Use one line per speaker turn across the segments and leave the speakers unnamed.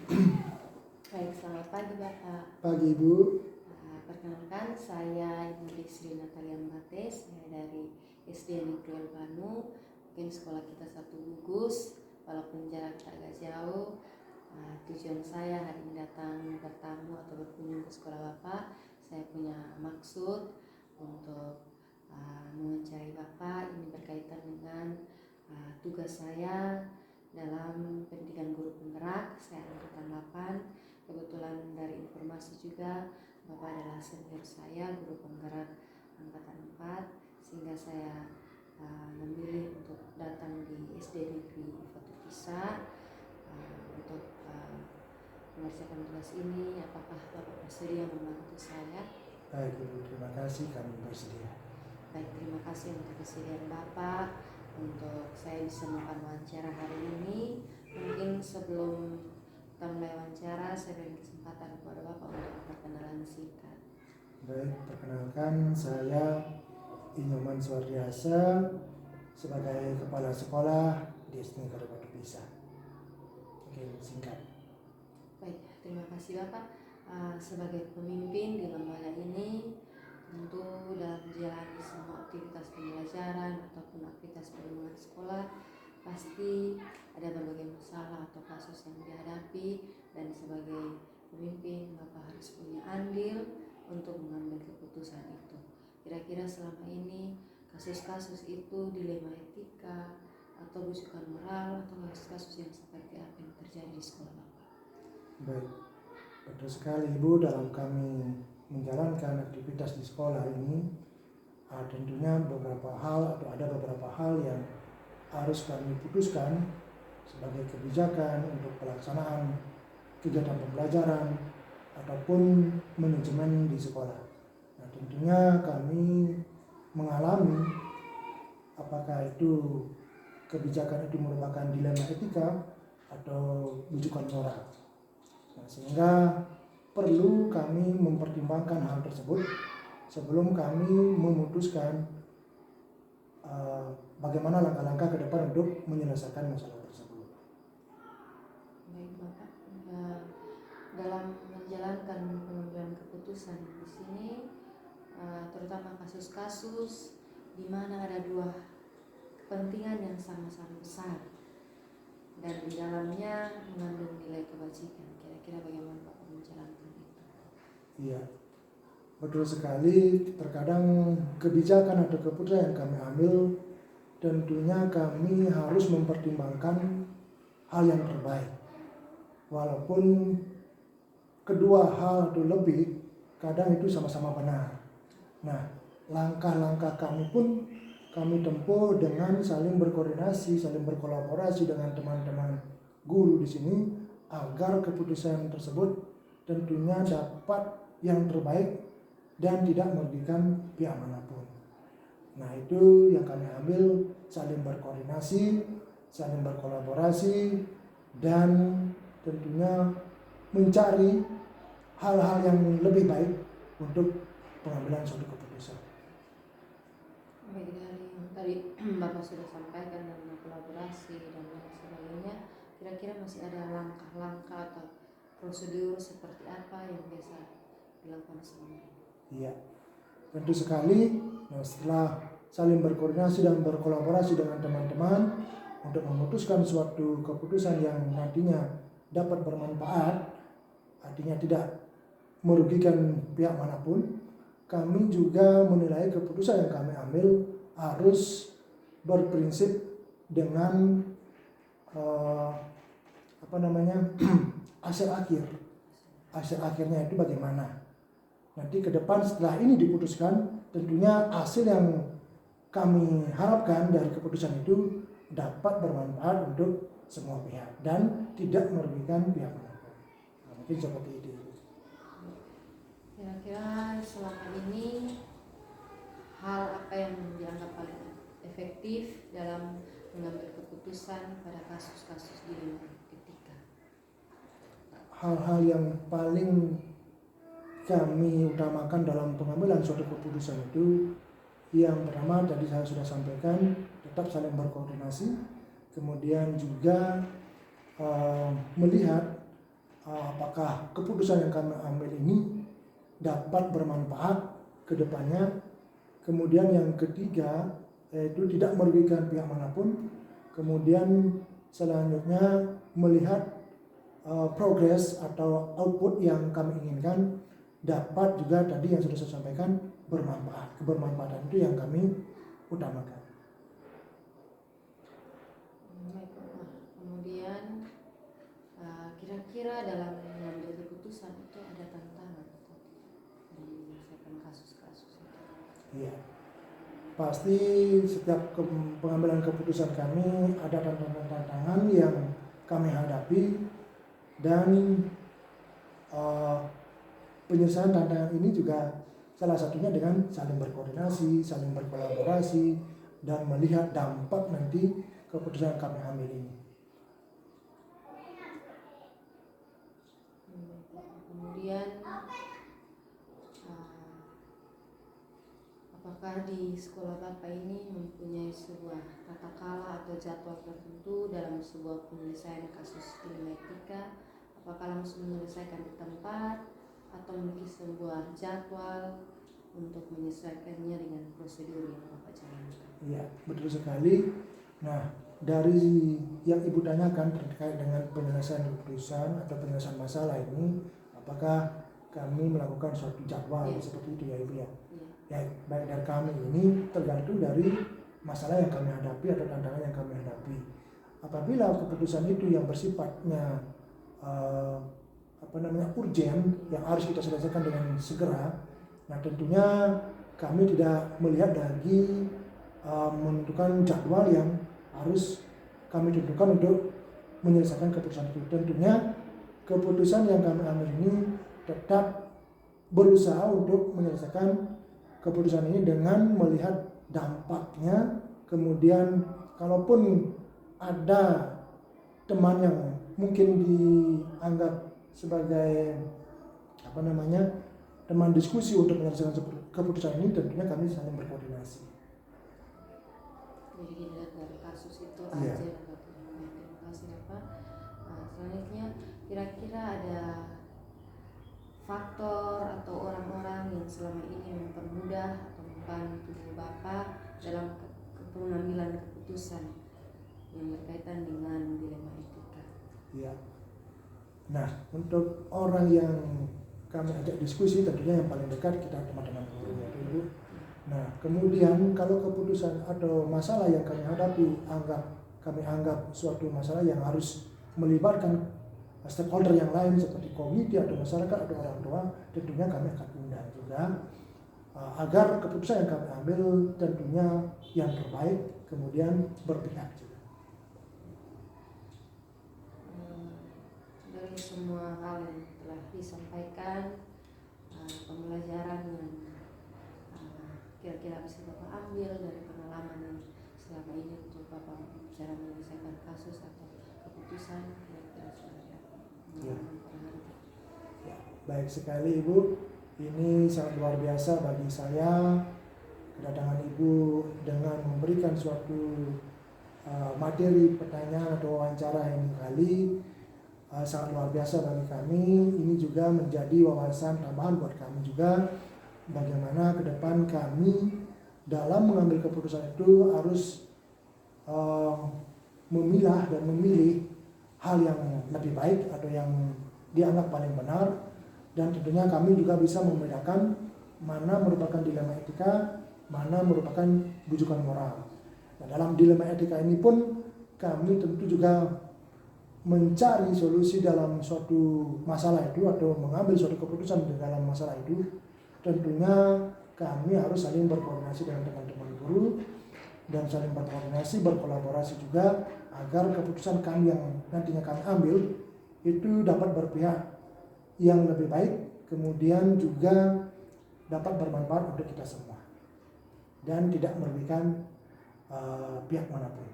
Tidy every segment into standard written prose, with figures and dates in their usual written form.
Baik, selamat pagi Bapak.
Pagi Ibu.
Perkenalkan, saya Ibu Sri Natalia Mbate, saya dari SD Negeri Banu. Mungkin sekolah kita satu gugus, walaupun jarak agak jauh. Tujuan saya hari ini datang bertamu atau berkunjung ke sekolah Bapak. Saya punya maksud untuk mewawancarai Bapak. Ini berkaitan dengan tugas saya dalam pendidikan guru penggerak. Saya angkatan 8. Kebetulan dari informasi juga Bapak adalah senior saya, guru penggerak angkatan 4, sehingga saya memilih untuk datang di SD Negeri Fatu Pisa untuk mengerjakan tugas ini. Apakah Bapak bersedia membantu saya?
Baik Ibu, terima kasih, kami bersedia.
Baik, terima kasih untuk kesediaan Bapak untuk saya bisa melakukan wawancara hari ini. Mungkin sebelum kita mulai wawancara, saya beri kesempatan kepada Bapak untuk perkenalan singkat.
Baik, perkenalkan saya Inyoman Suardiasa sebagai kepala sekolah di SD Negeri Fatu Pisa. Oke, singkat.
Baik, terima kasih Bapak. Sebagai pemimpin di lembaga ini, tentu dalam menjalani semua aktivitas pembelajaran ataupun aktivitas perlindungan sekolah, pasti ada berbagai masalah atau kasus yang dihadapi, dan sebagai pemimpin Bapak harus punya andil untuk mengambil keputusan itu. Kira-kira selama ini kasus-kasus itu dilema etika atau bujukan moral atau kasus-kasus yang seperti apa yang terjadi di sekolah Bapak?
Baik, betul sekali Ibu, dalam kami menjalankan aktivitas di sekolah ini tentunya ada beberapa hal yang harus kami putuskan sebagai kebijakan untuk pelaksanaan kegiatan pembelajaran ataupun manajemen di sekolah. Nah, tentunya kami mengalami apakah itu kebijakan itu merupakan dilema etika atau bujukan moral. Nah, sehingga perlu kami mempertimbangkan hal tersebut sebelum kami memutuskan bagaimana langkah-langkah ke depan untuk menyelesaikan masalah tersebut.
Baik Bapak, dalam menjalankan pengambilan keputusan di sini, terutama kasus-kasus di mana ada dua kepentingan yang sama-sama besar dan di dalamnya mengandung nilai kebajikan, kira-kira bagaimana Bapak menjalankan itu?
Iya, betul sekali. Terkadang kebijakan atau keputusan yang kami ambil tentunya kami harus mempertimbangkan hal yang terbaik. Walaupun kedua hal atau lebih kadang itu sama-sama benar. Nah, langkah-langkah kami pun kami tempuh dengan saling berkoordinasi, saling berkolaborasi dengan teman-teman guru di sini agar keputusan tersebut tentunya dapat yang terbaik dan tidak merugikan pihak manapun. Nah, itu yang kami ambil, saling berkoordinasi, saling berkolaborasi, dan tentunya mencari hal-hal yang lebih baik untuk pengambilan suatu keputusan.
Baik, dari yang tadi Bapak sudah sampaikan tentang kolaborasi dan lain sebagainya, kira-kira masih ada langkah-langkah atau prosedur seperti apa yang biasa dilakukan selama ini?
Iya, tentu sekali. Nah, setelah saling berkoordinasi dan berkolaborasi dengan teman-teman untuk memutuskan suatu keputusan yang nantinya dapat bermanfaat, artinya tidak merugikan pihak manapun, kami juga menilai keputusan yang kami ambil harus berprinsip dengan hasil akhirnya itu bagaimana. Nanti ke depan setelah ini diputuskan, tentunya hasil yang kami harapkan dari keputusan itu dapat bermanfaat untuk semua pihak dan tidak merugikan pihak manapun. Nah, mungkin seperti itu.
Kira-kira selama ini hal apa yang dianggap paling efektif dalam mengambil keputusan pada kasus-kasus dilema etika?
Hal-hal yang paling kami utamakan dalam pengambilan suatu keputusan itu, yang pertama tadi saya sudah sampaikan, tetap saling berkoordinasi, kemudian juga melihat apakah keputusan yang kami ambil ini dapat bermanfaat ke depannya. Kemudian yang ketiga, yaitu tidak merugikan pihak manapun. Kemudian selanjutnya melihat progres atau output yang kami inginkan dapat juga tadi yang sudah saya sampaikan bermanfaat. Kebermanfaatan itu yang kami utamakan.
Kemudian kira-kira dalam mengambil keputusan itu ada tantangan dalam menyelesaikan kasus-kasus itu?
Iya. Pasti setiap pengambilan keputusan kami ada tantangan-tantangan yang kami hadapi, dan penyelesaian tantangan ini juga salah satunya dengan saling berkoordinasi, saling berkolaborasi, dan melihat dampak nanti keputusan yang kami ambil ini.
Kemudian apakah di sekolah Bapak ini mempunyai sebuah tata krama atau jadwal tertentu dalam sebuah penyelesaian kasus dilema etika? Apakah langsung menyelesaikan di tempat atau memiliki sebuah jadwal untuk menyelesaikannya dengan prosedur yang Bapak jalankan?
Iya, betul sekali. Nah, dari yang Ibu tanyakan terkait dengan penyelesaian keputusan atau penyelesaian masalah ini, apakah kami melakukan suatu jadwal seperti itu ya Ibu ya? Ya, baik dari kami ini tergantung dari masalah yang kami hadapi atau tantangan yang kami hadapi. Apabila keputusan itu yang bersifatnya urgen, yang harus kita selesaikan dengan segera, nah tentunya kami tidak melihat lagi menentukan jadwal yang harus kami tentukan untuk menyelesaikan keputusan itu. Tentunya keputusan yang kami ambil ini tetap berusaha untuk menyelesaikan keputusan ini dengan melihat dampaknya. Kemudian kalaupun ada teman yang mungkin dianggap sebagai teman diskusi untuk menyelesaikan keputusan ini, tentunya kami saling berkoordinasi.
Jadi dilihat dari kasus itu
Iya.
aja. Terima kasih Bapak. Selanjutnya kira-kira ada faktor atau orang-orang yang selama ini mempermudah atau membantu Bapak dalam pengambilan keputusan yang berkaitan dengan dilema etika?
Iya. Nah, untuk orang yang kami ajak diskusi tentunya yang paling dekat kita teman-teman guru ya Ibu. Nah, kemudian kalau keputusan atau masalah yang kami hadapi kami anggap suatu masalah yang harus melibatkan stakeholder yang lain seperti komite atau masyarakat atau orang tua, tentunya kami akan undang juga agar keputusan yang kami ambil tentunya yang terbaik, kemudian berpihak juga.
Dari semua hal yang telah disampaikan, pembelajaran yang kira-kira bisa Bapak ambil dari pengalaman yang selama ini untuk Bapak cara menyelesaikan kasus atau keputusan, kira-kira seperti apa?
Ya. Ya, baik sekali Ibu. Ini sangat luar biasa bagi saya kedatangan Ibu dengan memberikan suatu materi pertanyaan atau wawancara ini kali. Sangat luar biasa bagi kami. Ini juga menjadi wawasan tambahan buat kami juga, bagaimana ke depan kami dalam mengambil keputusan itu harus memilah dan memilih hal yang lebih baik atau yang dianggap paling benar, dan tentunya kami juga bisa membedakan mana merupakan dilema etika, mana merupakan bujukan moral. Nah, dalam dilema etika ini pun kami tentu juga mencari solusi dalam suatu masalah itu atau mengambil suatu keputusan di dalam masalah itu. Tentunya kami harus saling berkoordinasi dengan teman-teman guru dan saling berkoordinasi, berkolaborasi juga agar keputusan kami yang nantinya kami ambil itu dapat berpihak yang lebih baik, kemudian juga dapat bermanfaat untuk kita semua dan tidak merugikan pihak manapun.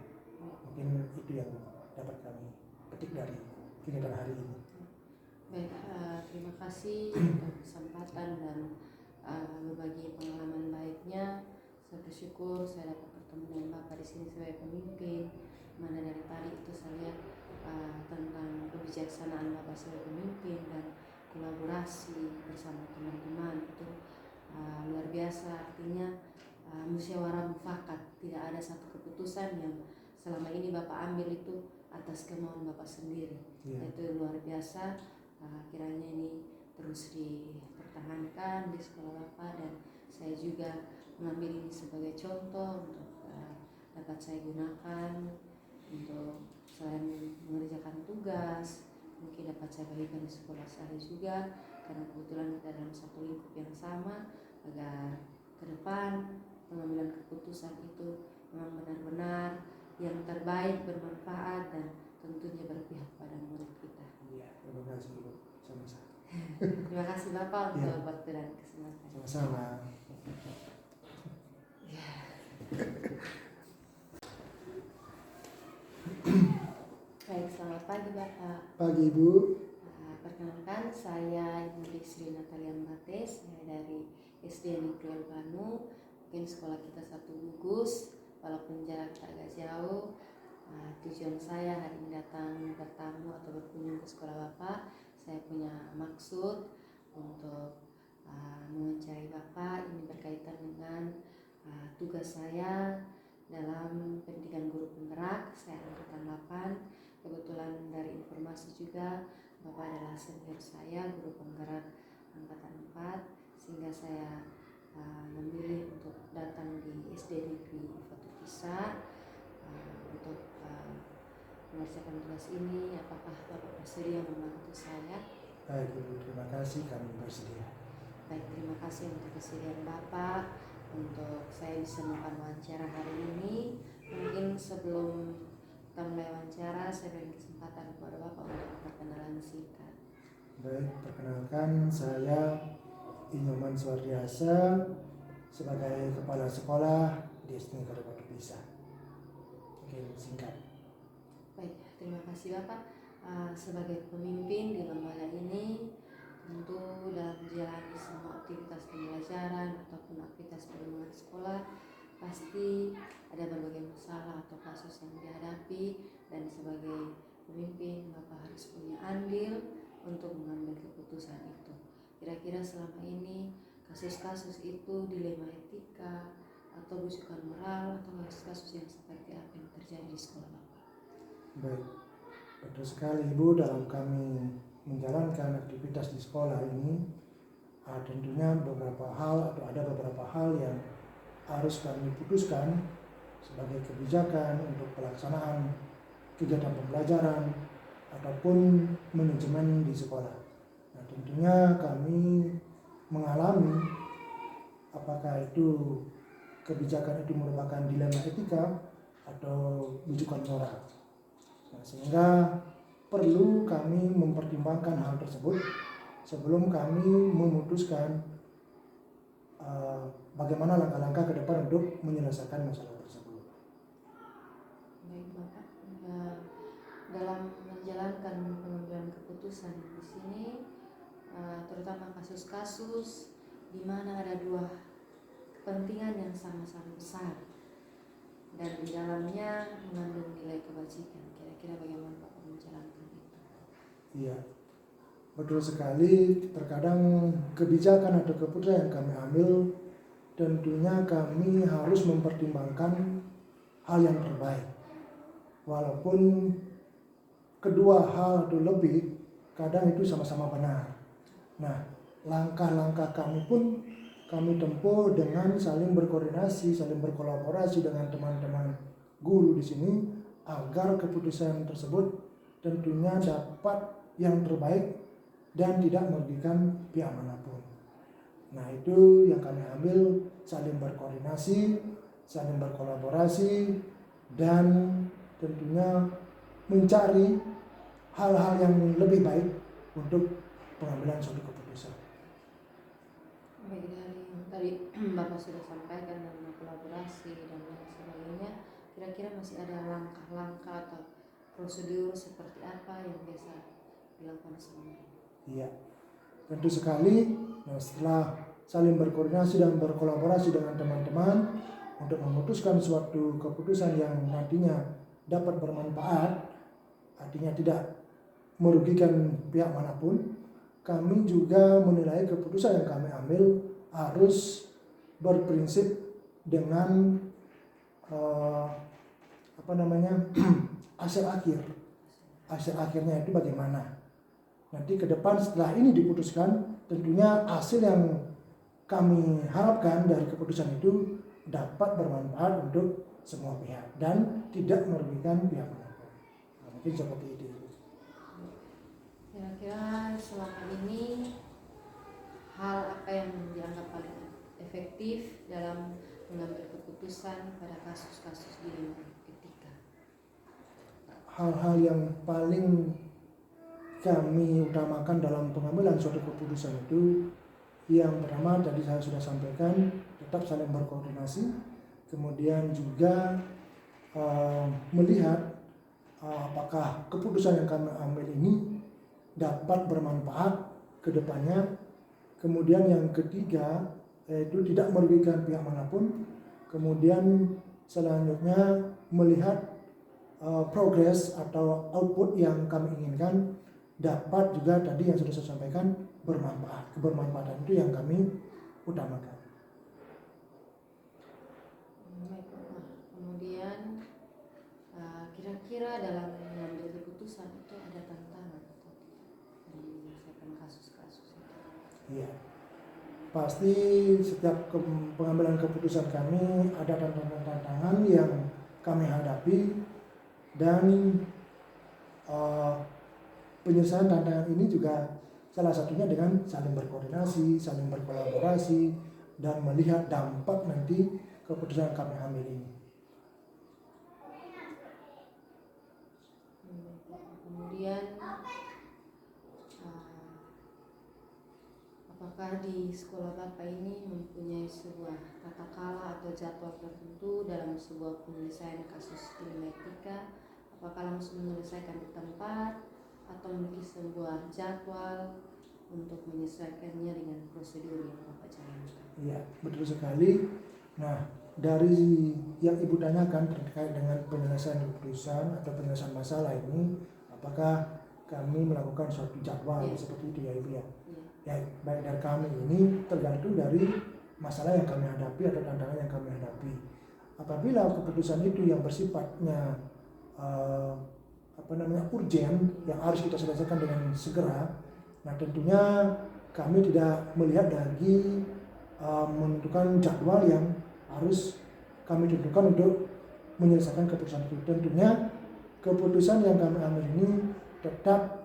Mungkin itu yang dapat kami petik dari kegiatan hari ini.
Baik, terima kasih atas kesempatan dan berbagi pengalaman baiknya. Saya bersyukur saya dapat bertemu dengan Bapak di sini sebagai pemimpin. Mana dari tadi itu saya lihat tentang kebijaksanaan Bapak sebagai pemimpin dan kolaborasi bersama teman-teman itu luar biasa. Artinya musyawarah mufakat, tidak ada satu keputusan yang selama ini Bapak ambil itu atas kemauan Bapak sendiri. Itu luar biasa. Kiranya ini terus dipertahankan di sekolah Bapak, dan saya juga mengambil ini sebagai contoh untuk dapat saya gunakan untuk selain mengerjakan tugas, mungkin dapat saya bagikan di sekolah saya juga, karena kebetulan kita dalam satu lingkup yang sama, agar ke depan pengambilan keputusan itu memang benar-benar yang terbaik, bermanfaat, dan tentunya berpihak pada murid kita.
Iya, terima kasih Bu. Sama-sama.
Terima kasih Bapak untuk waktu dan kesempatan.
Sama-sama.
Baik, selamat pagi Bapak.
Pagi Ibu.
Perkenalkan, saya Ibu Sri Natalia Mbate, saya dari SD Negeri Banu. Mungkin sekolah kita satu gugus, walaupun jarak agak jauh. Tujuan saya hari ini datang bertamu atau berkunjung ke sekolah Bapak. Saya punya maksud untuk mewawancarai Bapak. Ini berkaitan dengan tugas saya dalam pendidikan guru penggerak. Saya angkatan 8. Kebetulan dari informasi juga Bapak adalah senior saya, guru penggerak angkatan 4, sehingga saya memilih untuk datang di SD Negeri Fatu Kisa untuk mengerjakan tugas ini. Apakah Bapak bersedia membantu saya?
Baik Ibu, terima kasih, kami bersedia.
Baik, terima kasih untuk kesediaan Bapak untuk saya bisa melakukan wawancara hari ini. Mungkin sebelum kita mulai wawancara, saya beri kesempatan kepada Bapak untuk perkenalan singkat.
Baik, perkenalkan saya Inyoman Suardiasa sebagai kepala sekolah di SD Negeri Fatu Kisa. Oke, singkat.
Baik, terima kasih Bapak. Sebagai pemimpin di lembaga ini, tentu dalam menjalani semua aktivitas pembelajaran ataupun aktivitas perlindungan sekolah, pasti ada berbagai masalah atau kasus yang dihadapi, dan sebagai pemimpin Bapak harus punya andil untuk mengambil keputusan itu. Kira-kira selama ini kasus-kasus itu dilema etika atau bujukan moral, atau kasus-kasus yang seperti apa yang terjadi di sekolah Bapak?
Baik, betul sekali Ibu. Dalam kami menjalankan aktivitas di sekolah ini, tentunya ada beberapa hal yang harus kami putuskan sebagai kebijakan untuk pelaksanaan kegiatan pembelajaran ataupun manajemen di sekolah. Nah, tentunya kami mengalami apakah itu kebijakan itu merupakan dilema etika atau bujukan moral. Nah, sehingga perlu kami mempertimbangkan hal tersebut sebelum kami memutuskan bagaimana langkah-langkah ke depan untuk menyelesaikan masalah tersebut.
Baik Bapak, dalam menjalankan pengambilan keputusan di sini, terutama kasus-kasus di mana ada dua kepentingan yang sama-sama besar dan di dalamnya mengandung nilai kebajikan, kira-kira bagaimana Bapak menjalankan itu?
Iya, betul sekali. Terkadang kebijakan atau keputusan yang kami ambil, tentunya kami harus mempertimbangkan hal yang terbaik. Walaupun kedua hal atau lebih, kadang itu sama-sama benar. Nah, langkah-langkah kami pun kami tempuh dengan saling berkoordinasi, saling berkolaborasi dengan teman-teman guru di sini agar keputusan tersebut tentunya dapat yang terbaik dan tidak merugikan pihak manapun. Nah, itu yang kami ambil, saling berkoordinasi, saling berkolaborasi, dan tentunya mencari hal-hal yang lebih baik untuk pengambilan suatu keputusan.
Baik, dari yang tadi Bapak sudah sampaikan tentang kolaborasi dan lain sebagainya, kira-kira masih ada langkah-langkah atau prosedur seperti apa yang biasa dilakukan selama ini?
Iya, tentu sekali. Nah, setelah saling berkoordinasi dan berkolaborasi dengan teman-teman untuk memutuskan suatu keputusan yang nantinya dapat bermanfaat, artinya tidak merugikan pihak manapun. Kami juga menilai keputusan yang kami ambil harus berprinsip dengan hasil akhir. Hasil akhirnya itu bagaimana? Nanti ke depan setelah ini diputuskan, tentunya hasil yang kami harapkan dari keputusan itu dapat bermanfaat untuk semua pihak dan tidak merugikan pihak manapun. Mungkin seperti itu.
Kira-kira selama ini hal apa yang dianggap paling efektif dalam mengambil keputusan pada kasus-kasus di lingkungan etika?
Hal-hal yang paling kami utamakan dalam pengambilan suatu keputusan itu, yang pertama tadi saya sudah sampaikan, tetap saling berkoordinasi, kemudian juga melihat apakah keputusan yang kami ambil ini dapat bermanfaat ke depannya. Kemudian yang ketiga yaitu tidak merugikan pihak manapun. Kemudian selanjutnya melihat progres atau output yang kami inginkan dapat juga tadi yang sudah saya sampaikan bermanfaat. Kebermanfaatan itu yang kami utamakan.
Kemudian kira-kira dalam mengambil keputusan itu ada tantangan atau tidak dalam menyelesaikan kasus-kasus itu?
Iya, pasti setiap pengambilan keputusan kami ada tantangan-tantangan yang kami hadapi, dan penyelesaian tantangan ini juga salah satunya dengan saling berkoordinasi, saling berkolaborasi, dan melihat dampak nanti keputusan yang kami ambil ini.
Kemudian apakah di sekolah Bapak ini mempunyai sebuah tata krama atau jadwal tertentu dalam sebuah penyelesaian kasus ilmu etika? Apakah langsung menyelesaikan di tempat atau memiliki sebuah jadwal untuk menyelesaikannya dengan prosedur yang Bapak jalankan?
Iya, betul sekali. Nah, dari yang Ibu tanyakan terkait dengan penyelesaian keputusan atau penyelesaian masalah ini, apakah kami melakukan suatu jadwal seperti itu ya Ibu ya? Ya, baik dari kami ini tergantung dari masalah yang kami hadapi atau tantangan yang kami hadapi. Apabila keputusan itu yang bersifatnya urgen, yang harus kita selesaikan dengan segera, nah tentunya kami tidak melihat lagi menentukan jadwal yang harus kami tentukan untuk menyelesaikan keputusan itu. Tentunya keputusan yang kami ambil ini tetap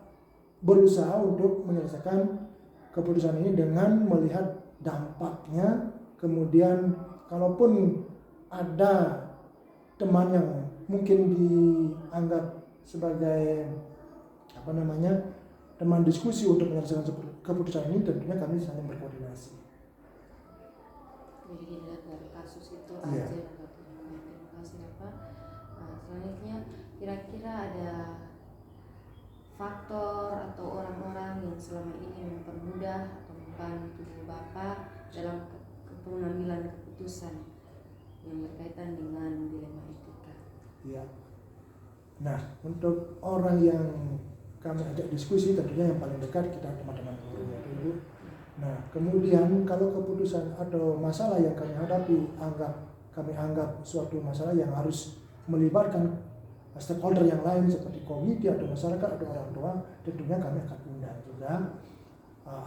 berusaha untuk menyelesaikan keputusan ini dengan melihat dampaknya. Kemudian kalaupun ada teman yang mungkin dianggap sebagai teman diskusi untuk menyelesaikan keputusan ini, tentunya kami saling berkoordinasi.
Jadi dilihat dari kasus itu
Iya.
aja. Terima kasih Bapak. Selanjutnya kira-kira ada faktor atau orang-orang yang selama ini mempermudah atau membantu Bapak dalam pengambilan keputusan yang berkaitan dengan dilema etika?
Iya. Nah, untuk orang yang kami ajak diskusi tentunya yang paling dekat kita teman-teman guru ya Ibu. Nah, kemudian kalau keputusan atau masalah yang kami hadapi kami anggap suatu masalah yang harus melibatkan stakeholder yang lain seperti komite atau masyarakat atau orang tua, tentunya kami akan undang juga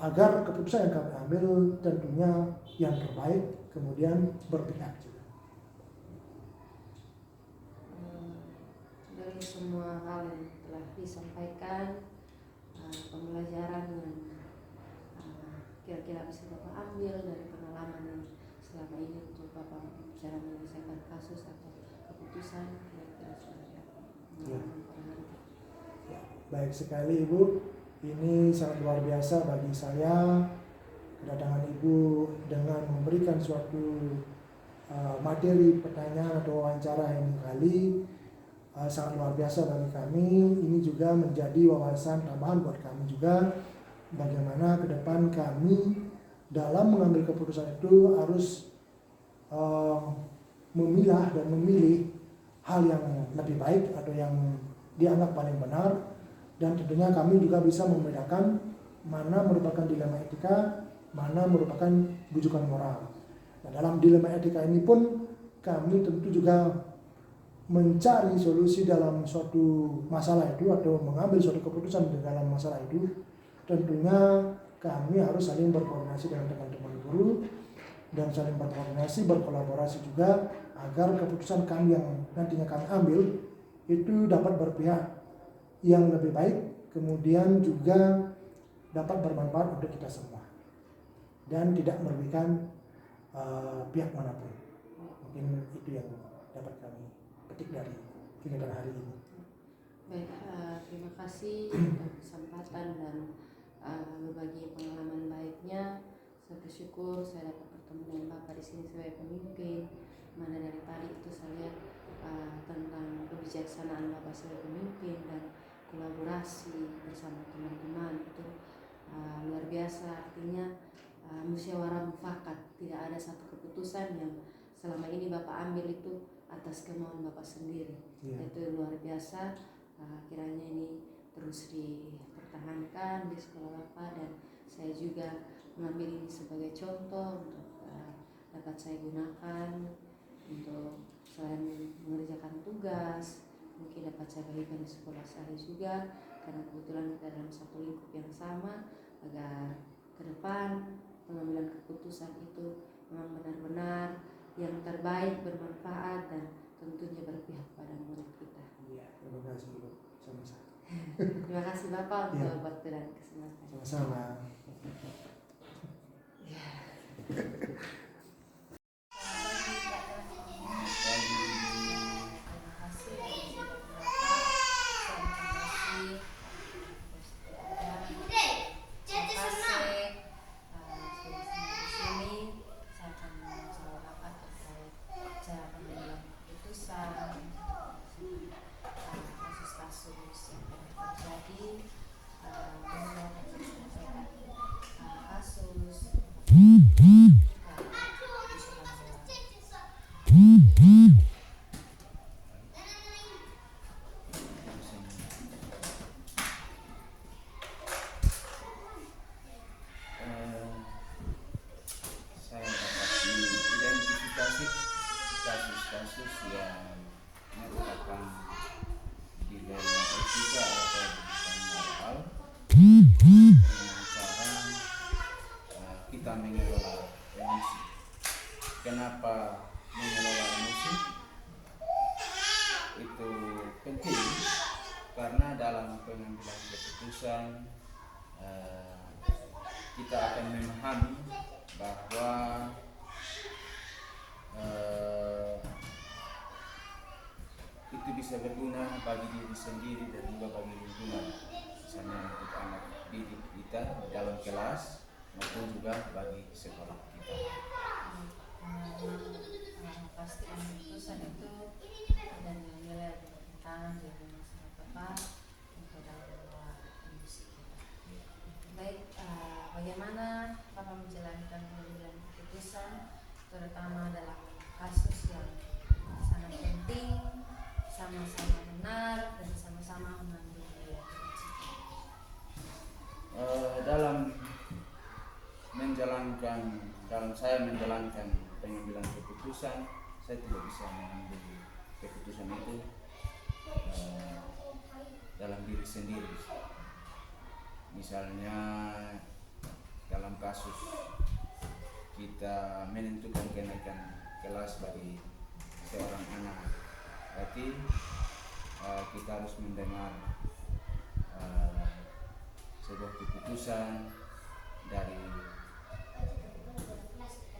agar keputusan yang kami ambil tentunya yang terbaik, kemudian berpihak juga.
Dari semua hal yang telah disampaikan, pembelajaran yang kira-kira bisa Bapak ambil dari pengalaman yang selama ini untuk Bapak cara menyelesaikan kasus atau keputusan, kira-kira seperti apa?
Ya. Ya, baik sekali Ibu, ini sangat luar biasa bagi saya kedatangan Ibu dengan memberikan suatu materi pertanyaan atau wawancara ini kali. Sangat luar biasa bagi kami. Ini juga menjadi wawasan tambahan buat kami juga, bagaimana ke depan kami dalam mengambil keputusan itu harus memilah dan memilih hal yang lebih baik atau yang dianggap paling benar, Dan tentunya kami juga bisa membedakan mana merupakan dilema etika, mana merupakan bujukan moral. Nah, dalam dilema etika ini pun kami tentu juga mencari solusi dalam suatu masalah itu atau mengambil suatu keputusan di dalam masalah itu. Tentunya kami harus saling berkoordinasi dengan teman-teman guru dan saling berkoordinasi, berkolaborasi juga agar keputusan kami yang nantinya kami ambil itu dapat berpihak yang lebih baik, kemudian juga dapat bermanfaat untuk kita semua dan tidak merugikan pihak manapun. Mungkin itu yang dapat kami petik dari kegiatan hari ini.
Baik, terima kasih atas kesempatan dan berbagi pengalaman baiknya. Saya bersyukur saya dapat bertemu dengan Bapak di sini sebagai pemimpin. Mana dari tadi itu saya lihat tentang kebijaksanaan Bapak sebagai pemimpin dan kolaborasi bersama teman-teman itu luar biasa. Artinya musyawarah mufakat, tidak ada satu keputusan yang selama ini Bapak ambil itu atas kemauan Bapak sendiri. Itu luar biasa. Kiranya ini terus dipertahankan di sekolah Bapak, dan saya juga mengambil ini sebagai contoh untuk dapat saya gunakan untuk selain mengerjakan tugas, mungkin dapat saya bagikan di sekolah saya juga, karena kebetulan kita dalam satu lingkup yang sama, agar ke depan pengambilan keputusan itu memang benar-benar yang terbaik, bermanfaat, dan tentunya berpihak pada murid kita.
Iya, terima kasih Bu. Sama-sama.
Terima kasih Bapak untuk waktu dan kesempatan.
Sama-sama.
kasus yang merupakan dilema etika atau bukan moral dengan cara kita mengelola emosi. Kenapa mengelola emosi itu penting? Karena dalam pengambilan keputusan kita akan memahami bahwa itu bisa berguna bagi diri sendiri dan juga bagi lingkungan, misalnya untuk anak didik kita di dalam kelas maupun juga bagi sekolah kita.
Pasti keputusan itu ada nilai bertentangan dengan masalah tepat untuk dalam mengelola emosi kita. Baik, bagaimana Bapak menjalankan pengambilan keputusan, terutama dalam kasus yang sangat penting, sama-sama benar dan sama-sama mengambil nilai kebajikan?
Dalam saya menjalankan pengambilan keputusan, saya tidak bisa mengambil keputusan itu dalam diri sendiri. Misalnya dalam kasus kita menentukan kenaikan kelas bagi seorang anak, berarti kita harus mendengar sebuah keputusan dari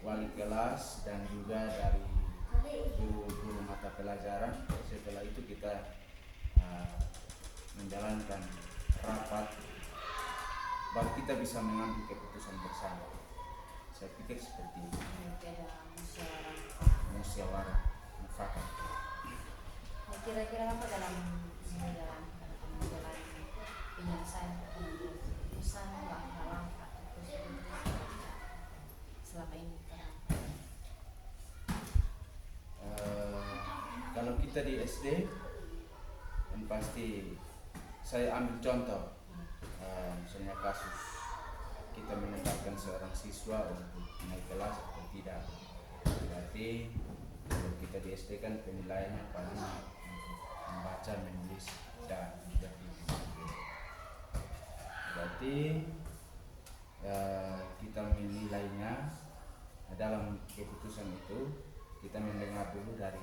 wali kelas dan juga dari guru mata pelajaran. Setelah itu kita menjalankan rapat, baru kita bisa mengambil keputusan bersama. Saya pikir seperti itu. Musyawarah mufakat.
Kira-kira apa dalam menjalankan penyelesaian keputusan langkah-langkah selama ini?
Kalau kita di SD, yang pasti saya ambil contoh, misalnya kasus kita menetapkan seorang siswa untuk naik kelas atau tidak. Berarti kalau kita di SD kan penilaiannya paling untuk membaca, menulis, dan berpikir. Berarti kita menilainya dalam keputusan itu kita mendengar dulu dari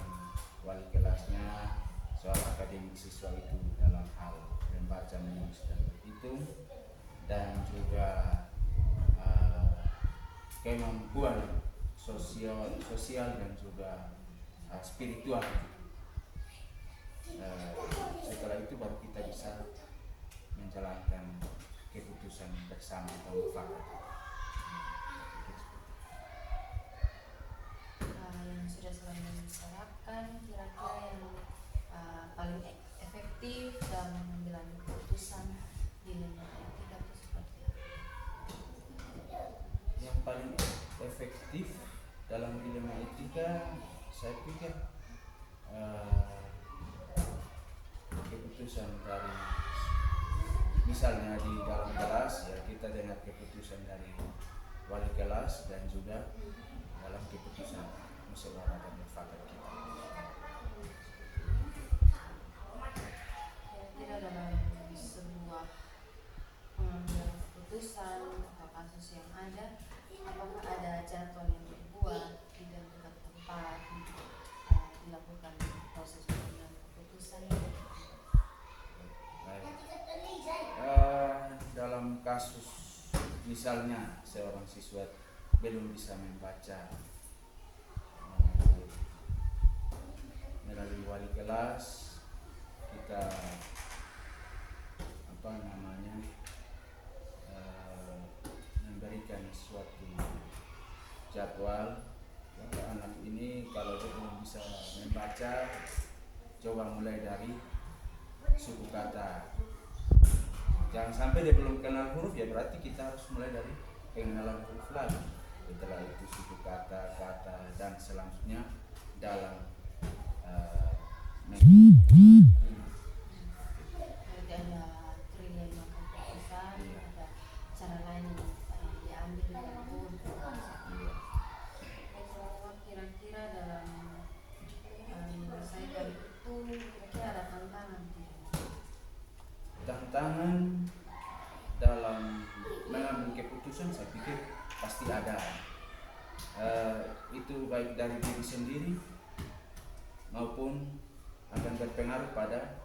wali kelasnya soal akademik siswa itu dalam hal membaca, menulis, dan berhitung, dan juga kemampuan sosial dan juga spiritual. Setelah itu baru kita bisa menjalankan keputusan bersama atau mufakat.
Yang sudah selama dibicarakan, kira-kira yang paling efektif dalam mengambil keputusan di dunia etika itu seperti apa?
Yang paling efektif dalam dilema etika, saya pikir keputusan dari, misalnya di dalam kelas ya, kita dengar keputusan dari wali kelas dan juga dalam keputusan musyawarah dan mufakat kita.
Kira-kira dalam sebuah pengambilan keputusan atau kasus yang ada, apakah ada jadwal yang dibuat di tempat untuk dilakukan proses pengambilan keputusan?
Dalam kasus misalnya seorang siswa belum bisa membaca, melalui wali kelas kita memberikan suatu jadwal bahwa anak ini kalau dia belum bisa membaca, coba mulai dari suku kata. Jangan sampai dia belum kenal huruf, ya berarti kita harus mulai dari pengenalan huruf lagi. Setelah itu suku kata, dan selanjutnya dalam
Ada kriteria keputusan, ada cara lain yang diambil untuk kira-kira dalam menyelesaikan itu, kira-kira ada
tantangan dalam mengambil keputusan. Saya pikir pasti ada, itu baik dari diri sendiri maupun akan berpengaruh pada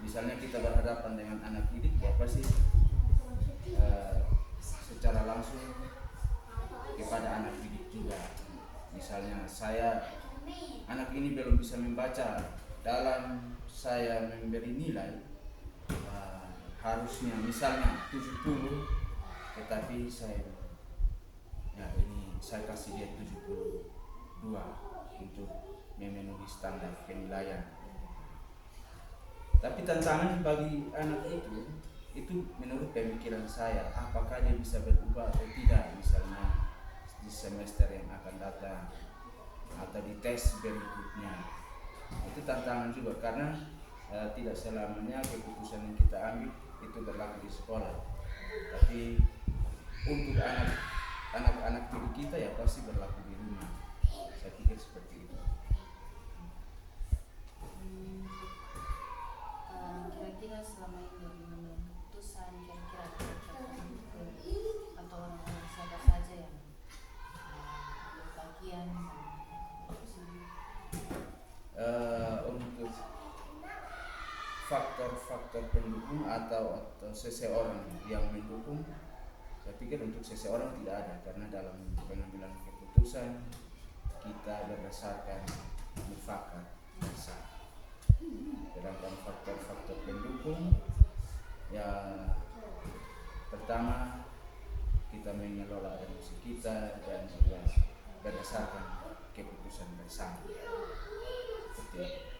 misalnya kita berhadapan dengan anak didik, ya pasti secara langsung kepada anak didik juga. Misalnya anak ini belum bisa membaca, dalam saya memberi nilai harusnya misalnya 70, tetapi saya kasih dia 72 untuk memenuhi standar penilaian. Tapi tantangan bagi anak itu menurut pemikiran saya, apakah dia bisa berubah atau tidak, misalnya di semester yang akan datang atau di tes berikutnya. Itu tantangan juga, karena tidak selamanya keputusan yang kita ambil itu berlaku di sekolah, tapi untuk anak-anak didik kita ya pasti berlaku di rumah. Saya pikir seperti itu.
Kira-kira selama ini dari mengambil keputusan, kira-kira atau orang-orang siapa saja yang berbagian
untuk faktor-faktor pendukung atau seseorang yang mendukung, saya pikir untuk seseorang tidak ada, karena dalam pengambilan keputusan kita berdasarkan mufakat bersama. Sedangkan faktor-faktor pendukung, ya pertama kita mengelola emosi kita dan juga berdasarkan keputusan bersama. Seperti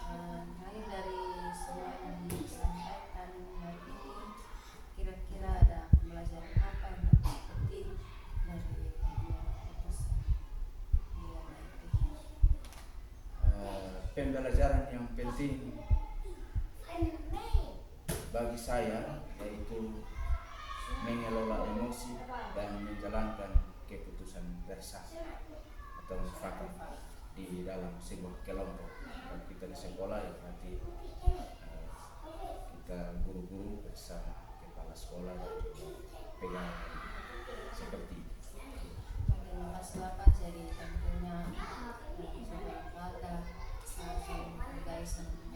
Lain dari semua yang disampaikan hari ini, kira-kira ada pembelajaran apa yang dapat dipetik dari keputusan?
pembelajaran yang penting bagi saya yaitu mengelola emosi dan menjalankan keputusan bersama atau mufakat di dalam sebuah kelompok. Kalau kita di sekolah ya berarti kita guru-guru bersama kepala sekolah dan pegawai seperti itu.
Terima kasih Bapak, jadi tentunya sebuah pada saling berkaitan